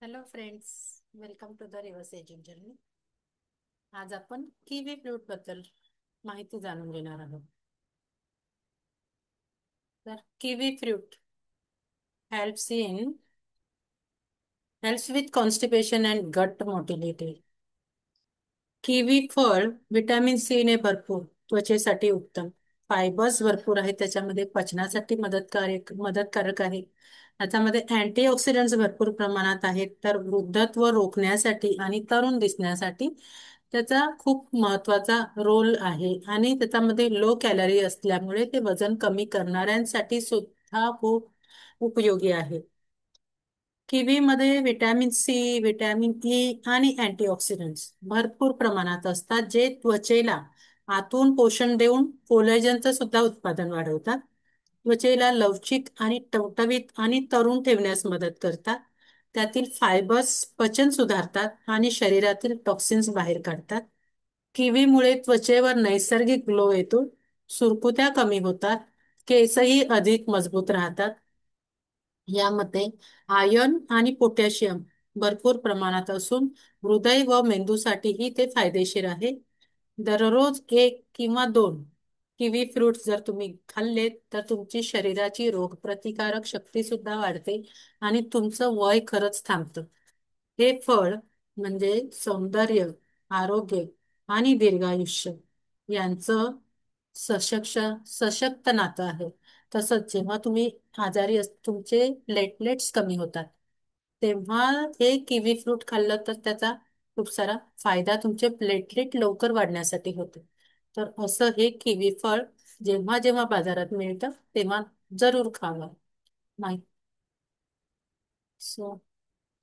Hello friends, welcome to the reverse ageing journey. आज आपण kiwi fruit बद्दल माहिती जाणून घेणार आहोत. तर kiwi fruit helps in helps with constipation and गट मोटिलिटी. किवी फळ विटॅमिन सी ने भरपूर, त्वचेसाठी उत्तम, फायबर्स भरपूर आहेत त्याच्यामध्ये, पचनासाठी मदतकारक आहे. त्याच्यामध्ये अँटीऑक्सिडंट्स भरपूर प्रमाणात आहेत. तर वृद्धत्व रोखण्यासाठी आणि तरुण दिसण्यासाठी त्याचा खूप महत्वाचा रोल आहे. आणि त्याच्यामध्ये लो कॅलरी असल्यामुळे ते वजन कमी करणाऱ्यांसाठी सुद्धा खूप उपयोगी आहे. किवीमध्ये विटॅमिन सी, विटॅमिन ई आणि अँटीऑक्सिडंट्स भरपूर प्रमाणात असतात, जे त्वचेला आतून पोषण देऊन कोलेजनचं सुद्धा उत्पादन वाढवतात. त्वचेला लवचिक आणि टवटवीत आणि तरुण ठेवण्यास मदत करतात. त्यातील फायबर्स पचन सुधारतात आणि शरीरातील टॉक्सिन्स बाहेर काढतात. किवीमुळे त्वचेवर नैसर्गिक ग्लो येतो, सुरकुत्या कमी होतात, केसही अधिक मजबूत राहतात. यामध्ये आयर्न आणि पोटॅशियम भरपूर प्रमाणात असून हृदय व मेंदूसाठीही ते फायदेशीर आहे. दररोज एक किंवा दोन किवी फ्रुट्स जर तुम्ही खाल्लेत तर तुमची शरीराची रोगप्रतिकारक शक्ती सुद्धा वाढते आणि तुमचं वय खरंच थांबतं. हे फळ म्हणजे सौंदर्य, आरोग्य आणि दीर्घायुष्य यांचं सशक्त नातं आहे. तसंच जेव्हा तुम्ही तुमचे प्लेटलेट्स कमी होतात, तेव्हा हे किवी फ्रूट खाल्लं तर त्याचा खूप सारा फायदा तुमचे प्लेटलेट लवकर वाढण्यासाठी होतो. तर असं हे किवी फळ जेव्हा जेव्हा बाजारात मिळतं तेव्हा जरूर खावं. माहिती सो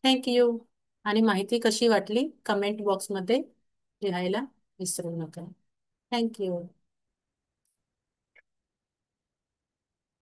थँक्यू. आणि माहिती कशी वाटली कमेंट बॉक्समध्ये लिहायला विसरू नका. थँक्यू.